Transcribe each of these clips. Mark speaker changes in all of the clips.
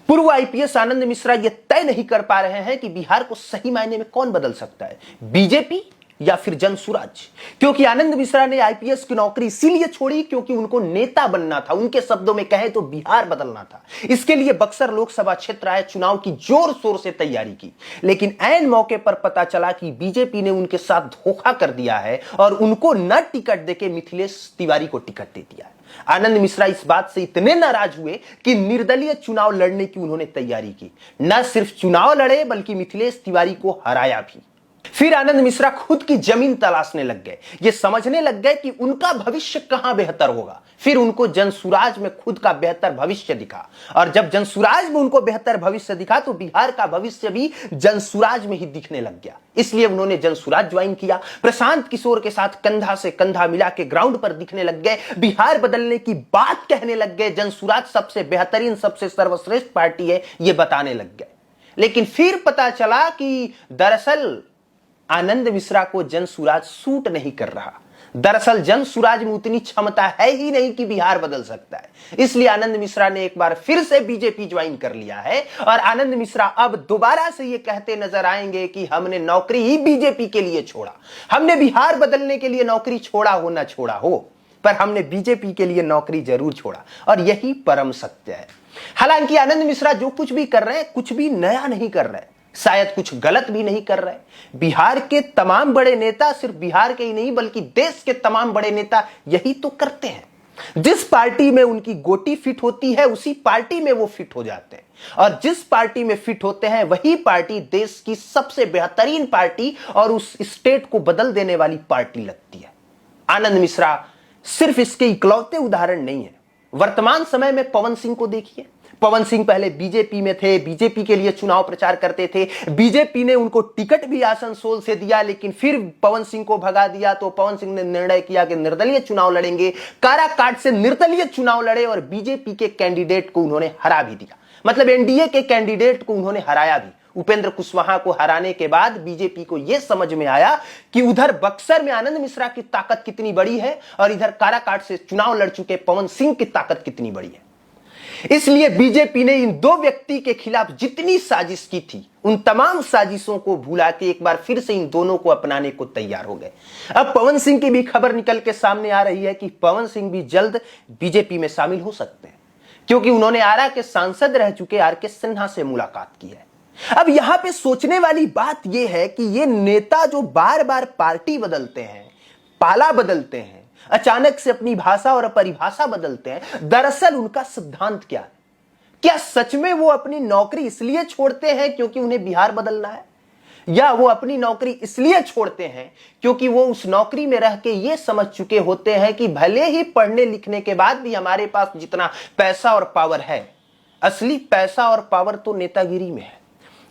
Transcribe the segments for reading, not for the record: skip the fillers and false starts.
Speaker 1: पूर्व आईपीएस आनंद मिश्रा यह तय नहीं कर पा रहे हैं कि बिहार को सही मायने में कौन बदल सकता है, बीजेपी या फिर जनसुराज। क्योंकि आनंद मिश्रा ने आईपीएस की नौकरी इसीलिए छोड़ी क्योंकि उनको नेता बनना था, उनके शब्दों में कहे तो बिहार बदलना था। इसके लिए बक्सर लोकसभा क्षेत्र आए चुनाव की जोर शोर से तैयारी की, लेकिन ऐन मौके पर पता चला कि बीजेपी ने उनके साथ धोखा कर दिया है और उनको न टिकट देके मिथिलेश तिवारी को टिकट दे दिया है। आनंद मिश्रा इस बात से इतने नाराज हुए कि निर्दलीय चुनाव लड़ने की उन्होंने तैयारी की। न सिर्फ चुनाव लड़े बल्कि मिथिलेश तिवारी को हराया भी। फिर आनंद मिश्रा खुद की जमीन तलाशने लग गए, ये समझने लग गए कि उनका भविष्य कहां बेहतर होगा। फिर उनको जनसुराज में खुद का बेहतर भविष्य दिखा, और जब जनसुराज में उनको बेहतर भविष्य दिखा तो बिहार का भविष्य भी जनसुराज में ही दिखने लग गया। इसलिए उन्होंने जनसुराज ज्वाइन किया, प्रशांत किशोर के साथ कंधा से कंधा मिला के ग्राउंड पर दिखने लग गए, बिहार बदलने की बात कहने लग गए, जनसुराज सबसे बेहतरीन सबसे सर्वश्रेष्ठ पार्टी है ये बताने लग गए। लेकिन फिर पता चला कि दरअसल आनंद मिश्रा को जनसुराज सूट नहीं कर रहा। दरअसल जनसुराज में उतनी क्षमता है ही नहीं कि बिहार बदल सकता है। इसलिए आनंद मिश्रा ने एक बार फिर से बीजेपी ज्वाइन कर लिया है, और आनंद मिश्रा अब दोबारा से ये कहते नजर आएंगे कि हमने नौकरी ही बीजेपी के लिए छोड़ा। हमने बिहार बदलने के लिए नौकरी छोड़ा हो ना छोड़ा हो, पर हमने बीजेपी के लिए नौकरी जरूर छोड़ा, और यही परम सत्य है। हालांकि आनंद मिश्रा जो कुछ भी कर रहे हैं कुछ भी नया नहीं कर रहे, शायद कुछ गलत भी नहीं कर रहे। बिहार के तमाम बड़े नेता, सिर्फ बिहार के ही नहीं बल्कि देश के तमाम बड़े नेता यही तो करते हैं। जिस पार्टी में उनकी गोटी फिट होती है उसी पार्टी में वो फिट हो जाते हैं, और जिस पार्टी में फिट होते हैं वही पार्टी देश की सबसे बेहतरीन पार्टी और उस स्टेट को बदल देने वाली पार्टी लगती है। आनंद मिश्रा सिर्फ इसके इकलौते उदाहरण नहीं है। वर्तमान समय में पवन सिंह को देखिए। पवन सिंह पहले बीजेपी में थे, बीजेपी के लिए चुनाव प्रचार करते थे, बीजेपी ने उनको टिकट भी आसनसोल से दिया, लेकिन फिर पवन सिंह को भगा दिया तो पवन सिंह ने निर्णय किया कि निर्दलीय चुनाव लड़ेंगे। काराकाट से निर्दलीय चुनाव लड़े और बीजेपी के कैंडिडेट को उन्होंने हरा भी दिया, मतलब एनडीए के कैंडिडेट को उन्होंने हराया भी। उपेंद्र कुशवाहा को हराने के बाद बीजेपी को यह समझ में आया कि उधर बक्सर में आनंद मिश्रा की ताकत कितनी बड़ी है और इधर काराकाट से चुनाव लड़ चुके पवन सिंह की ताकत कितनी बड़ी है। इसलिए बीजेपी ने इन दो व्यक्ति के खिलाफ जितनी साजिश की थी उन तमाम साजिशों को भुला के एक बार फिर से इन दोनों को अपनाने को तैयार हो गए। अब पवन सिंह की भी खबर निकल के सामने आ रही है कि पवन सिंह भी जल्द बीजेपी में शामिल हो सकते हैं, क्योंकि उन्होंने आरा के सांसद रह चुके आर.के. सिन्हा से मुलाकात की है। अब यहां पे सोचने वाली बात यह है कि ये नेता जो बार बार पार्टी बदलते हैं, पाला बदलते हैं, अचानक से अपनी भाषा और परिभाषा बदलते हैं, दरअसल उनका सिद्धांत क्या है? क्या सच में वो अपनी नौकरी इसलिए छोड़ते हैं क्योंकि उन्हें बिहार बदलना है, या वो अपनी नौकरी इसलिए छोड़ते हैं क्योंकि वो उस नौकरी में रह के ये समझ चुके होते हैं कि भले ही पढ़ने लिखने के बाद भी हमारे पास जितना पैसा और पावर है, असली पैसा और पावर तो नेतागिरी में है।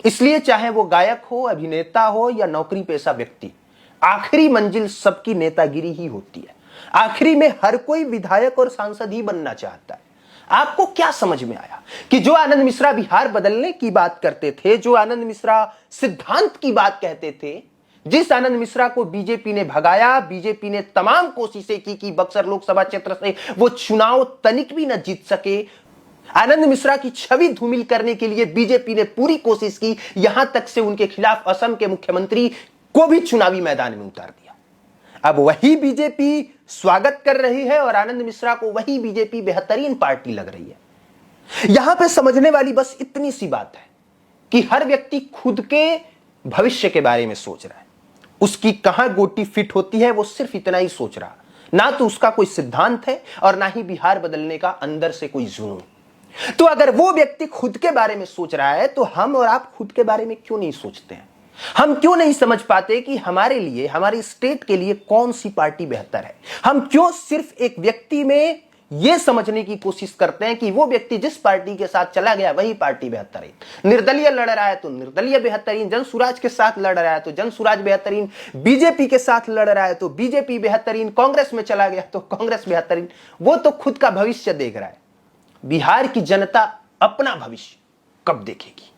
Speaker 1: इसलिए चाहे वो गायक हो, अभिनेता हो या नौकरी पेशा व्यक्ति, आखिरी मंजिल सबकी नेतागिरी ही होती है। आखिरी में हर कोई विधायक और सांसद ही बनना चाहता है। आपको क्या समझ में आया कि जो आनंद मिश्रा बिहार बदलने की बात करते थे, जो आनंद मिश्रा सिद्धांत की बात कहते थे, जिस आनंद मिश्रा को बीजेपी ने भगाया, बीजेपी ने तमाम कोशिशें की कि बक्सर लोकसभा क्षेत्र से वो चुनाव तनिक भी न जीत सके, आनंद मिश्रा की छवि धूमिल करने के लिए बीजेपी ने पूरी कोशिश की, यहां तक से उनके खिलाफ असम के मुख्यमंत्री को भी चुनावी मैदान में उतार दिया। अब वही बीजेपी स्वागत कर रही है और आनंद मिश्रा को वही बीजेपी बेहतरीन पार्टी लग रही है। यहां पे समझने वाली बस इतनी सी बात है कि हर व्यक्ति खुद के भविष्य के बारे में सोच रहा है। उसकी कहां गोटी फिट होती है वो सिर्फ इतना ही सोच रहा, ना तो उसका कोई सिद्धांत है और ना ही बिहार बदलने का अंदर से कोई जुनून। तो अगर वो व्यक्ति खुद के बारे में सोच रहा है तो हम और आप खुद के बारे में क्यों नहीं सोचते हैं? हम क्यों नहीं समझ पाते कि हमारे लिए, हमारी स्टेट के लिए कौन सी पार्टी बेहतर है? हम क्यों सिर्फ एक व्यक्ति में यह समझने की कोशिश करते हैं कि वो व्यक्ति जिस पार्टी के साथ चला गया वही पार्टी बेहतर है? निर्दलीय लड़ रहा है तो निर्दलीय बेहतरीन, जनसुराज के साथ लड़ रहा है तो जनसुराज बेहतरीन, बीजेपी के साथ लड़ रहा है तो बीजेपी बेहतरीन, कांग्रेस में चला गया तो कांग्रेस बेहतरीन। वो तो खुद का भविष्य देख रहा है। बिहार की जनता अपना भविष्य कब देखेगी?